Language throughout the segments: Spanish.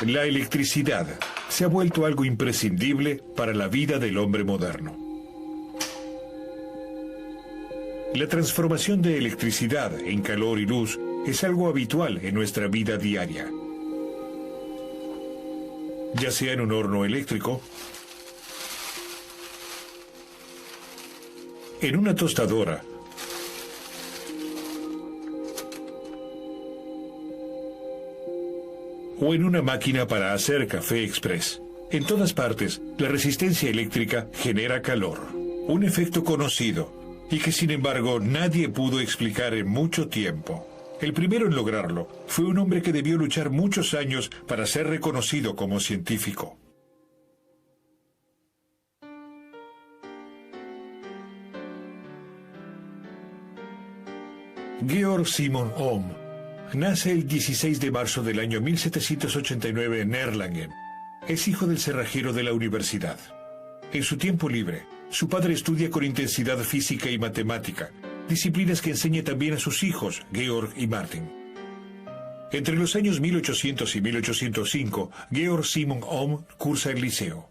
La electricidad se ha vuelto algo imprescindible para la vida del hombre moderno. La transformación de electricidad en calor y luz es algo habitual en nuestra vida diaria. Ya sea en un horno eléctrico, en una tostadora, o en una máquina para hacer café express. En todas partes, la resistencia eléctrica genera calor, un efecto conocido y que sin embargo nadie pudo explicar en mucho tiempo. El primero en lograrlo fue un hombre que debió luchar muchos años para ser reconocido como científico. Georg Simon Ohm nace el 16 de marzo del año 1789 en Erlangen. Es hijo del cerrajero de la universidad. En su tiempo libre, su padre estudia con intensidad física y matemática, disciplinas que enseña también a sus hijos, Georg y Martin. Entre los años 1800 y 1805, Georg Simon Ohm cursa el liceo.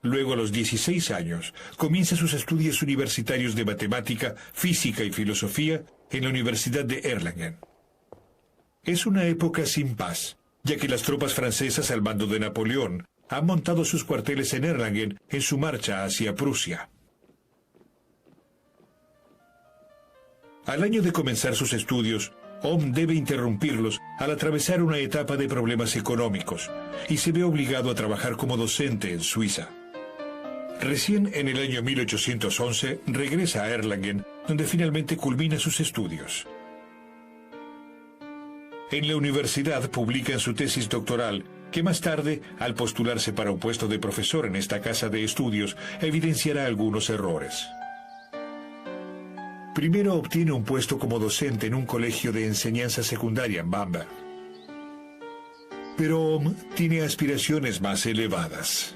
Luego, a los 16 años, comienza sus estudios universitarios de matemática, física y filosofía en la Universidad de Erlangen. Es una época sin paz, ya que las tropas francesas al mando de Napoleón han montado sus cuarteles en Erlangen en su marcha hacia Prusia. Al año de comenzar sus estudios, Ohm debe interrumpirlos al atravesar una etapa de problemas económicos y se ve obligado a trabajar como docente en Suiza. Recién en el año 1811 regresa a Erlangen, donde finalmente culmina sus estudios. En la universidad publica su tesis doctoral, que más tarde, al postularse para un puesto de profesor en esta casa de estudios, evidenciará algunos errores. Primero obtiene un puesto como docente en un colegio de enseñanza secundaria en Bamberg. Pero Ohm tiene aspiraciones más elevadas.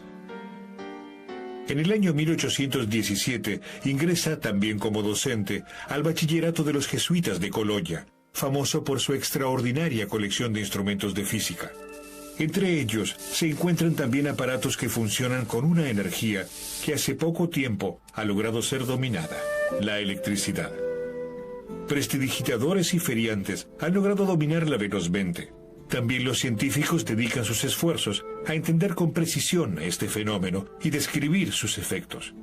En el año 1817 ingresa también como docente al bachillerato de los jesuitas de Colonia, famoso por su extraordinaria colección de instrumentos de física. Entre ellos se encuentran también aparatos que funcionan con una energía que hace poco tiempo ha logrado ser dominada: la electricidad. Prestidigitadores y feriantes han logrado dominarla velozmente. También los científicos dedican sus esfuerzos a entender con precisión este fenómeno y describir sus efectos.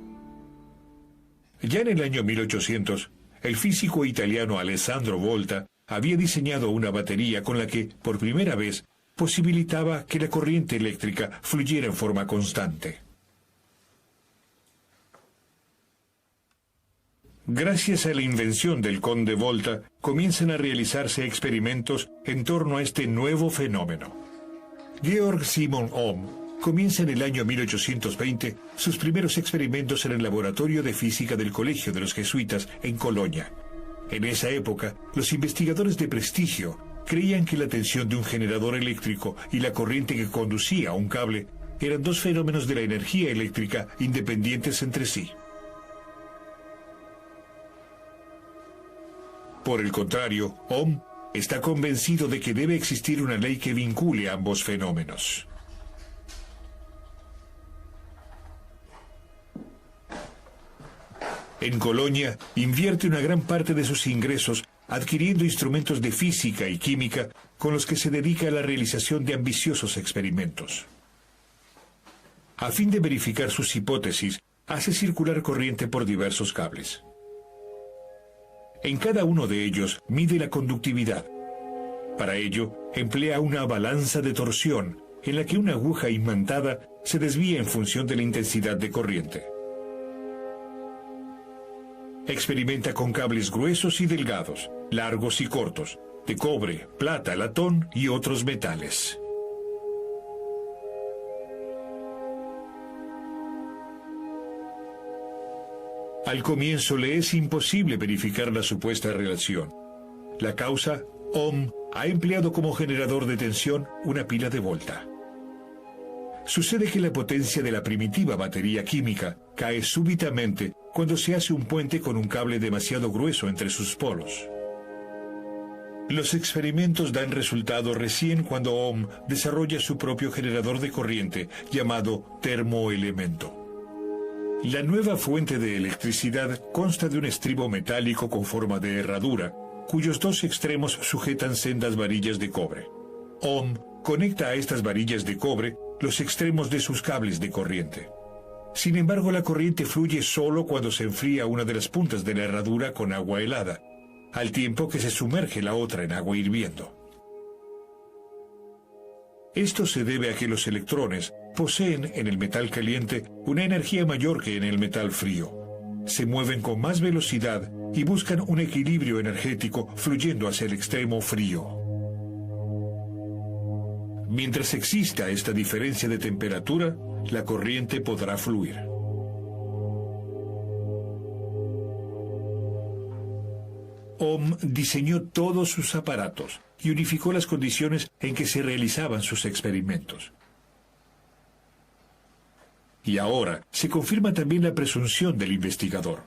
Ya en el año 1800, el físico italiano Alessandro Volta había diseñado una batería con la que, por primera vez, posibilitaba que la corriente eléctrica fluyera en forma constante. Gracias a la invención del conde Volta, comienzan a realizarse experimentos en torno a este nuevo fenómeno. Georg Simon Ohm comienza en el año 1820 sus primeros experimentos en el laboratorio de física del Colegio de los Jesuitas en Colonia. En esa época, los investigadores de prestigio creían que la tensión de un generador eléctrico y la corriente que conducía a un cable eran dos fenómenos de la energía eléctrica independientes entre sí. Por el contrario, Ohm está convencido de que debe existir una ley que vincule ambos fenómenos. En Colonia, invierte una gran parte de sus ingresos adquiriendo instrumentos de física y química con los que se dedica a la realización de ambiciosos experimentos. A fin de verificar sus hipótesis, hace circular corriente por diversos cables. En cada uno de ellos mide la conductividad. Para ello, emplea una balanza de torsión en la que una aguja imantada se desvía en función de la intensidad de corriente. Experimenta con cables gruesos y delgados, largos y cortos, de cobre, plata, latón y otros metales. Al comienzo le es imposible verificar la supuesta relación. La causa, Ohm ha empleado como generador de tensión una pila de Volta. Sucede que la potencia de la primitiva batería química cae súbitamente cuando se hace un puente con un cable demasiado grueso entre sus polos. Los experimentos dan resultado recién cuando Ohm desarrolla su propio generador de corriente llamado termoelemento. La nueva fuente de electricidad consta de un estribo metálico con forma de herradura, cuyos dos extremos sujetan sendas varillas de cobre. Ohm conecta a estas varillas de cobre los extremos de sus cables de corriente. Sin embargo, la corriente fluye solo cuando se enfría una de las puntas de la herradura con agua helada, al tiempo que se sumerge la otra en agua hirviendo. Esto se debe a que los electrones poseen en el metal caliente una energía mayor que en el metal frío. Se mueven con más velocidad y buscan un equilibrio energético fluyendo hacia el extremo frío. Mientras exista esta diferencia de temperatura, la corriente podrá fluir. Ohm diseñó todos sus aparatos y unificó las condiciones en que se realizaban sus experimentos. Y ahora se confirma también la presunción del investigador.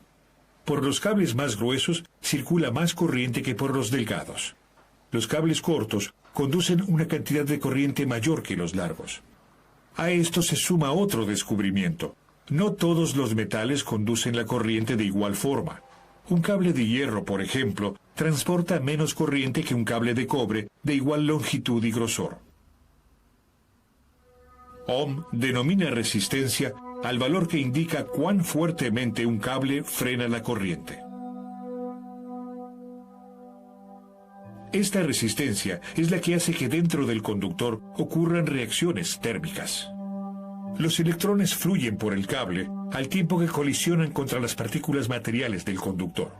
Por los cables más gruesos circula más corriente que por los delgados. Los cables cortos conducen una cantidad de corriente mayor que los largos. A esto se suma otro descubrimiento. No todos los metales conducen la corriente de igual forma. Un cable de hierro, por ejemplo, transporta menos corriente que un cable de cobre de igual longitud y grosor. Ohm denomina resistencia al valor que indica cuán fuertemente un cable frena la corriente. Esta resistencia es la que hace que dentro del conductor ocurran reacciones térmicas. Los electrones fluyen por el cable al tiempo que colisionan contra las partículas materiales del conductor.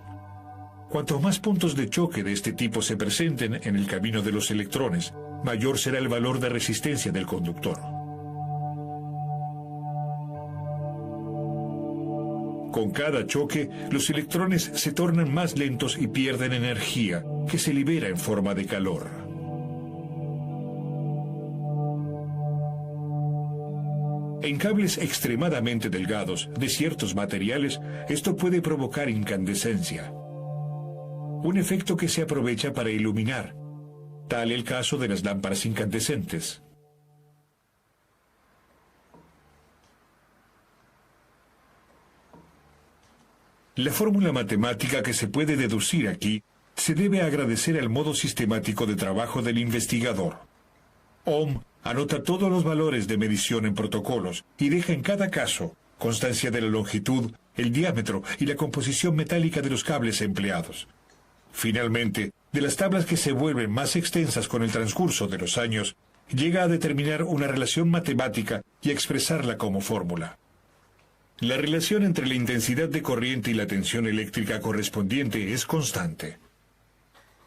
Cuanto más puntos de choque de este tipo se presenten en el camino de los electrones, mayor será el valor de resistencia del conductor. Con cada choque, los electrones se tornan más lentos y pierden energía, que se libera en forma de calor. En cables extremadamente delgados de ciertos materiales, esto puede provocar incandescencia, un efecto que se aprovecha para iluminar, tal el caso de las lámparas incandescentes. La fórmula matemática que se puede deducir aquí se debe agradecer al modo sistemático de trabajo del investigador. Ohm anota todos los valores de medición en protocolos y deja en cada caso constancia de la longitud, el diámetro y la composición metálica de los cables empleados. Finalmente, de las tablas que se vuelven más extensas con el transcurso de los años, llega a determinar una relación matemática y a expresarla como fórmula. La relación entre la intensidad de corriente y la tensión eléctrica correspondiente es constante.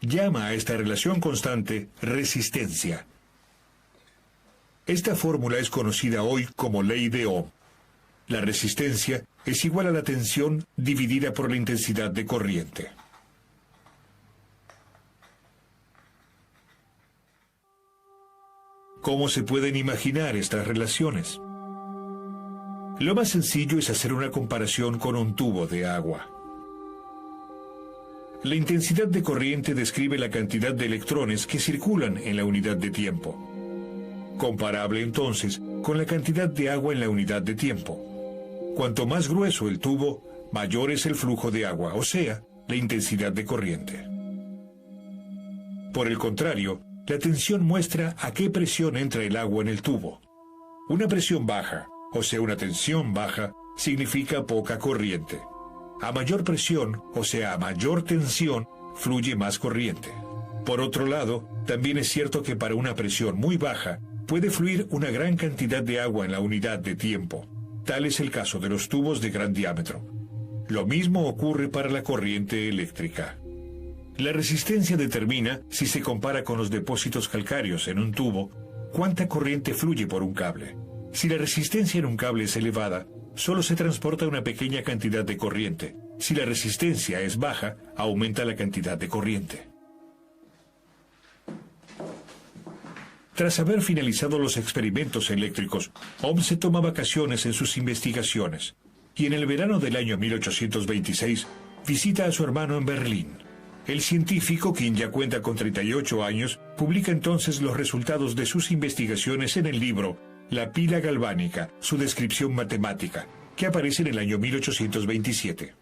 Llama a esta relación constante resistencia. Esta fórmula es conocida hoy como ley de Ohm. La resistencia es igual a la tensión dividida por la intensidad de corriente. ¿Cómo se pueden imaginar estas relaciones? Lo más sencillo es hacer una comparación con un tubo de agua. La intensidad de corriente describe la cantidad de electrones que circulan en la unidad de tiempo. Comparable entonces con la cantidad de agua en la unidad de tiempo. Cuanto más grueso el tubo, mayor es el flujo de agua, o sea, la intensidad de corriente. Por el contrario, la tensión muestra a qué presión entra el agua en el tubo. Una presión baja, o sea, una tensión baja, significa poca corriente. A mayor presión, o sea, a mayor tensión, fluye más corriente. Por otro lado, también es cierto que para una presión muy baja, puede fluir una gran cantidad de agua en la unidad de tiempo. Tal es el caso de los tubos de gran diámetro. Lo mismo ocurre para la corriente eléctrica. La resistencia determina, si se compara con los depósitos calcáreos en un tubo, cuánta corriente fluye por un cable. Si la resistencia en un cable es elevada, solo se transporta una pequeña cantidad de corriente. Si la resistencia es baja, aumenta la cantidad de corriente. Tras haber finalizado los experimentos eléctricos, Ohm se toma vacaciones en sus investigaciones y en el verano del año 1826 visita a su hermano en Berlín. El científico, quien ya cuenta con 38 años, publica entonces los resultados de sus investigaciones en el libro La pila galvánica, su descripción matemática, que aparece en el año 1827.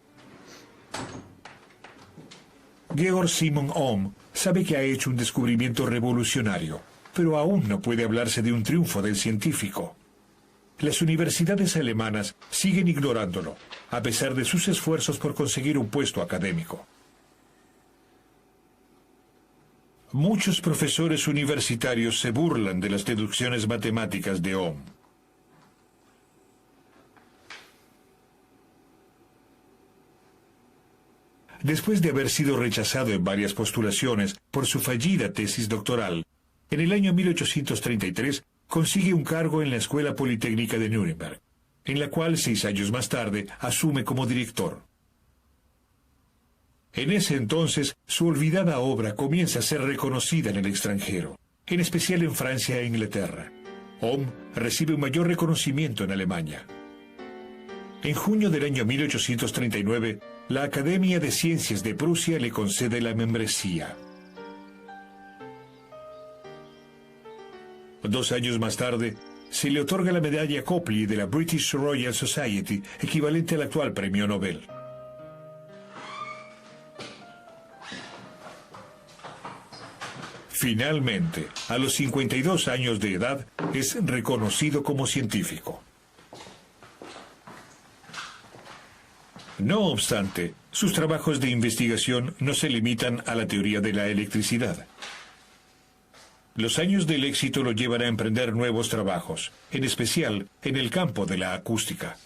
Georg Simon Ohm sabe que ha hecho un descubrimiento revolucionario, pero aún no puede hablarse de un triunfo del científico. Las universidades alemanas siguen ignorándolo, a pesar de sus esfuerzos por conseguir un puesto académico. Muchos profesores universitarios se burlan de las deducciones matemáticas de Ohm. Después de haber sido rechazado en varias postulaciones por su fallida tesis doctoral, en el año 1833 consigue un cargo en la Escuela Politécnica de Nuremberg, en la cual 6 años más tarde asume como director. En ese entonces, su olvidada obra comienza a ser reconocida en el extranjero, en especial en Francia e Inglaterra. Ohm recibe un mayor reconocimiento en Alemania. En junio del año 1839, la Academia de Ciencias de Prusia le concede la membresía. 2 años más tarde, se le otorga la medalla Copley de la British Royal Society, equivalente al actual premio Nobel. Finalmente, a los 52 años de edad, es reconocido como científico. No obstante, sus trabajos de investigación no se limitan a la teoría de la electricidad. Los años del éxito lo llevan a emprender nuevos trabajos, en especial en el campo de la acústica.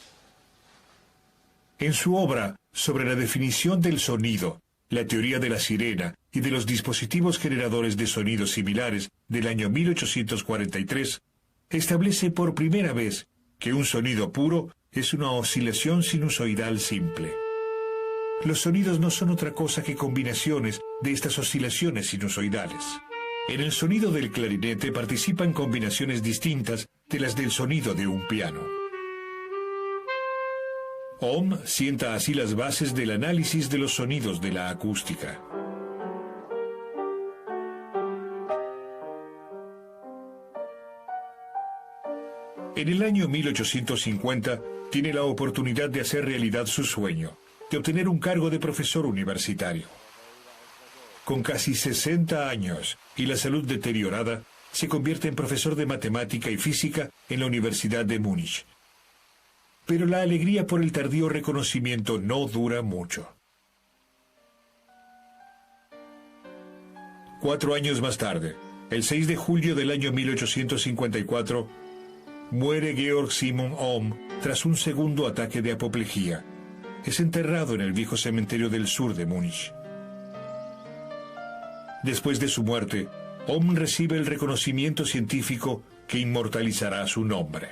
En su obra sobre la definición del sonido, la teoría de la sirena y de los dispositivos generadores de sonidos similares del año 1843, establece por primera vez que un sonido puro es una oscilación sinusoidal simple. Los sonidos no son otra cosa que combinaciones de estas oscilaciones sinusoidales. En el sonido del clarinete participan combinaciones distintas de las del sonido de un piano. Ohm sienta así las bases del análisis de los sonidos de la acústica. En el año 1850 tiene la oportunidad de hacer realidad su sueño, de obtener un cargo de profesor universitario. Con casi 60 años y la salud deteriorada, se convierte en profesor de matemática y física en la Universidad de Múnich. Pero la alegría por el tardío reconocimiento no dura mucho. 4 años más tarde, el 6 de julio del año 1854, muere Georg Simon Ohm tras un segundo ataque de apoplejía. Es enterrado en el viejo cementerio del sur de Múnich. Después de su muerte, Ohm recibe el reconocimiento científico que inmortalizará su nombre.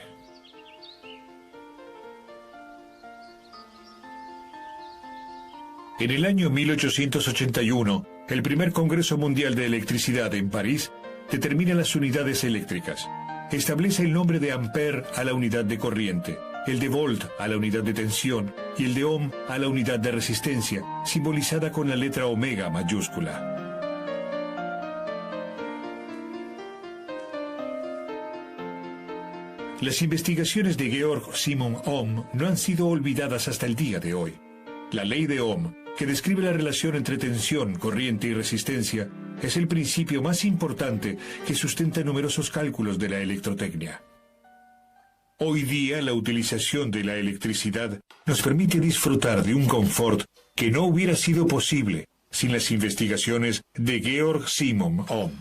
En el año 1881, el primer Congreso Mundial de Electricidad en París determina las unidades eléctricas. Establece el nombre de ampere a la unidad de corriente, el de volt a la unidad de tensión y el de ohm a la unidad de resistencia, simbolizada con la letra omega mayúscula. Las investigaciones de Georg Simon Ohm no han sido olvidadas hasta el día de hoy. La ley de Ohm, que describe la relación entre tensión, corriente y resistencia, es el principio más importante que sustenta numerosos cálculos de la electrotecnia. Hoy día, la utilización de la electricidad nos permite disfrutar de un confort que no hubiera sido posible sin las investigaciones de Georg Simon Ohm.